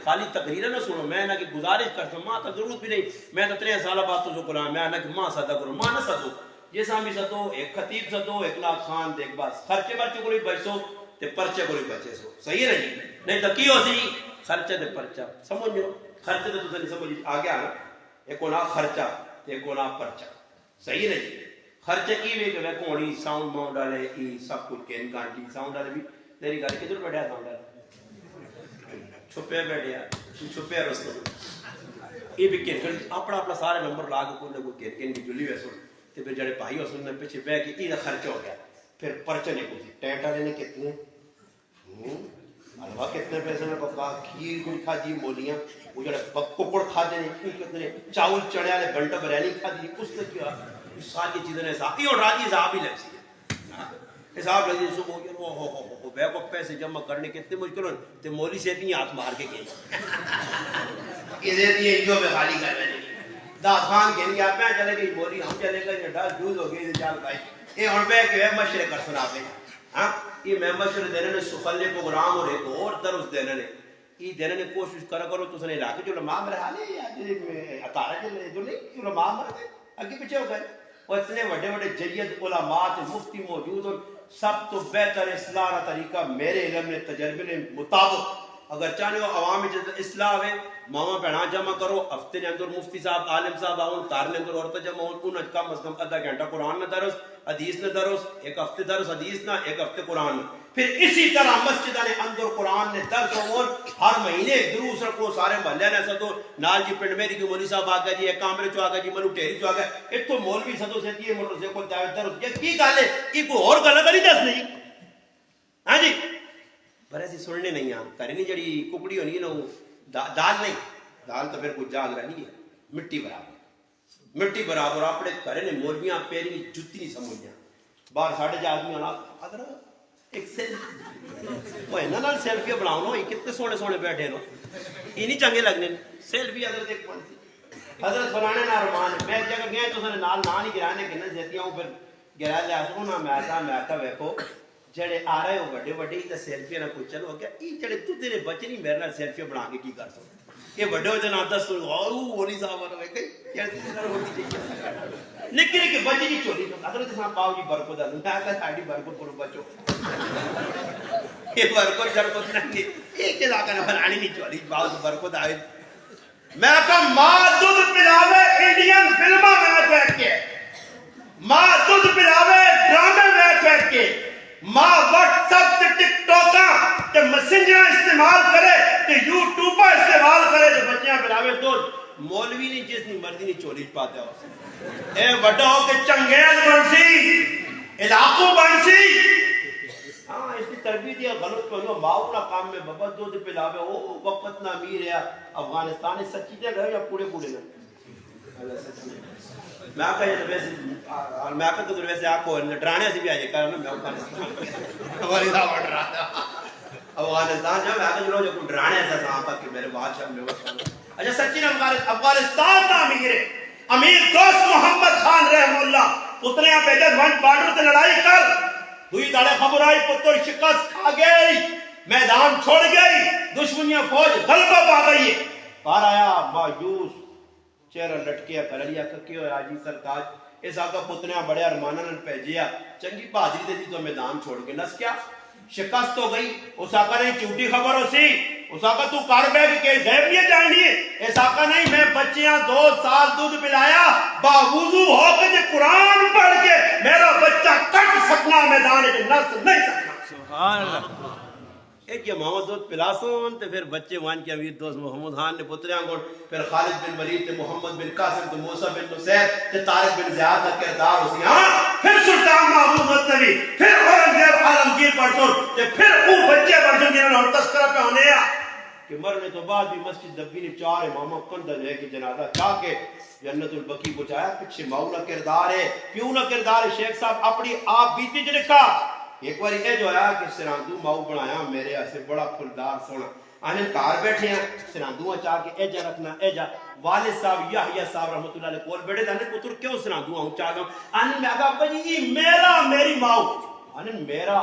خالی تقریر نہ سنو، میں نہ کہ گزارش کرتا ہوں، ماں تو ضرورت بھی نہیں، میں تو 3 سال بعد تو قرآن میں نہ کہ ماں صدا کرو، ماں نہ صدو، جیسا بھی صدو، ایک خطیب صدو، ایک لاکھ خان دیکھ بس خرچے برچے کو بچو تے پرچے کو بچے سو، صحیح ہے نہیں؟ نہیں تو کی ہو سی خرچہ تے پرچہ سمجھو، خرچے تے تو نہیں سمجھ آ گیا نا، ایک ہونا خرچہ ایک ہونا پرچہ، صحیح نہیں؟ خرچے کی بھی کہ میں کونی ساؤنڈ ماؤنڈ ڈالے ای سب کچھ کین گانٹی ساؤنڈ ڈالے بھی تیری گاڑی کدھر بیٹھا ساؤنڈ ڈالے چھپے بیٹھیا چھپے رستوں یہ بھی کین اپنا اپنا سارے نمبر لا کے کوئی کین کی جلی ویسو تے پھر جڑے بھائی اس نے پیچھے بہ کے یہ خرچہ ہو گیا، پھر پرچے نے کچھ ٹینٹ والے نے کتنے حلوا کتنے پیسے میں پکا، کھیر کوئی کھا دی مولیاں، وہ جڑے پکوڑ کھا دے کتنے، چاول چنے والے گھنٹہ بریانی کھا دی، اس نے کیا ساری چیزیں نے حساب یہ راجی حساب ہی لگ سی حساب لگی صبح ہو بے کو پیسے جمع کرنے کتنے مشکل ہو تے مولی سے بھی ہاتھ مار کے گئی یہ دے دیے جو میں خالی کر رہے دا خان کہن گیا پہ چلے گئی مولی ہم چلے گئے ڈاس جوز ہو گئی چال بھائی یہ ہن پہ کہ مشورے کر سنا پہ ہاں یہ میں مشورے دینے نے سفلے پروگرام اور ایک اور درس دینے نے یہ دینے نے کوشش کرو تو سنے علاقے جو علماء میرے حال ہے یا اطارہ جو نہیں علماء مر گئے اگے پیچھے ہو گئے اور اتنے بڑے بڑے جید علماء مفتی موجود ہو، سب تو بہتر اصلاح کا طریقہ میرے علم نے تجربے نے مطابق اگر چاہنے ہو عوام اصلاح ہے ماما بہنا جمع کرو، ہفتے نے اندر مفتی صاحب عالم صاحب آؤں تار نے اندر عورتیں جمع ہوں ان کم از کم آدھا گھنٹہ قرآن نہ درس حدیث نہ درس، ایک ہفتے درس حدیث نہ ایک ہفتے قرآن، پھر اسی طرح مسجدہ نے اندر قرآن نے درس ہو ہر مہینے دروس رکھو سارے محلے نے سدو نال جی پنڈ میری کی مولوی صاحب آ گیا جی ایک کامرے چو آ گیا جی منو ٹیری چو آ گیا اتو مولوی سدو سے یہ موٹر سے کوئی درس یہ کی گل ہے یہ کوئی اور گل کری دس نہیں ہاں جی پر ایسی سننے نہیں آ کرنی جڑی ککڑی ہونی ہے نا دال نہیں دال تو پھر کچھ جاگ رہی ہے مٹی برابر اپنے گھر نے مولویاں پیری جتی نہیں سمجھیا باہر ساڑھے جا آدمی آنا اگر ایک سیلفی بناؤ نا کتنے سونے سونے بیٹھے نا یہ نہیں چنگے لگنے سیلفی حضرت ایک حضرت فلانے نہ رمان میں جگہ گیا تو سنے نال نہ نہیں گرانے کہنا جیتی ہوں پھر گرا لیا سکوں نا میں آتا ویکو جڑے آ رہے ہو بڑے بڑے تو سیلفیاں نہ کچھ چلو گیا یہ جڑے تو تیرے بچے نہیں میرے نال سیلفیاں بنا کے کی کر سکتے یہ بڑے ہوتے نہ دس ولی صاحب نکے نکے بچے کی چوری حضرت صاحب پاؤ جی برکت میں کہا ساڑی برکت کرو بچو یہ برکت جرکت نہیں یہ چیز آقا نے بنانی نہیں چوری پاؤ جی برکت آئے میں کہا ماں دودھ پلاوے انڈین فلمہ میں بیٹھ کے ماں دودھ پلاوے ڈرامے میں بیٹھ کے ماں واٹس اپ تے ٹک ٹاک تے میسنجر استعمال کرے تے یوٹیوب استعمال کرے تے بچیاں پلاوے تو مولوی نہیں جس نہیں مرضی نہیں چوری پاتے ہو اے بڑا ہو کے چنگیز بن سی علاقوں بن سی ہاں اس کی تربیت یا غلط پہنو ماں اپنا کام میں بابا دودھ پلاوے او وقت نہ امیر ہے افغانستان سچی دے گئے یا پورے پورے نہ میں آقا یہ ویسے میں آقا تو ویسے آپ کو ڈرانے سے بھی آئیے کرنا میں افغانستان ہماری صاحب اٹھ رہا تھا افغانستان جب میں آقا جو کوئی ڈرانے ایسا صاحب کہ میرے بادشاہ میں وقت اچھا سچی نے افغانستان کا امیر ہے امیر دوست محمد خان رحم اللہ اتنے یہاں پہلے ون بارڈر سے لڑائی کر دوئی داڑے خبر آئی پتر شکست کھا گئی میدان چھوڑ گئی دشمنیاں فوج غلبہ پا گئی ہے پار آیا مایوس چہرہ لٹکیا کر لیا کیوں ہے آجی سرتاج اس آقا پتنیاں بڑے ارمانہ نے پیجیا چنگی بہادری دے دی تو میدان چھوڑ کے نس کیا شکست ہو گئی اس آقا نے چوٹی خبر ہو سی اس آقا تو کار بیگ کے غیب نہیں جاننی ہے اس آقا نہیں میں بچیاں 2 سال دودھ پلایا باوضو ہو کے جو قرآن پڑھ کے میرا بچہ کٹ سکنا میدان کے نس نہیں سکنا سبحان اللہ ایک یہ محمد دودھ پلاسون تے پھر بچے وان کے امیر دوست محمد خان نے پتریاں گوڑ پھر خالد بن ولید تے محمد بن قاسم تے موسیٰ بن نصیر تے طارق بن زیاد کا کردار اسی ہاں پھر سلطان محمود غزنوی پھر اورنگزیب عالمگیر پرسون تے پھر او بچے پرسون جنہوں نے تذکرہ پہ ہونے آ کہ مرنے تو بعد بھی مسجد نبوی نے 4 امامہ کندہ ہے کہ جنازہ چاہ کے جنت البقیع کو چاہیا پیچھے مولا کردار ہے کیوں نہ کردار ہے شیخ صاحب اپنی آپ بیتی جو لکھا ایک بار یہ جو آیا کہ سراندو ماؤ بنایا میرے ایسے بڑا پھلدار سونا آنے کار بیٹھے ہیں سراندو چاہ کے اے جا رکھنا اے جا والد صاحب یحییٰ صاحب رحمت اللہ علیہ کول بیٹھے دانے پتر کیوں سراندو آؤں چاہ گا آنے میں آگا ابا جی میرا میری ماؤ آنے میرا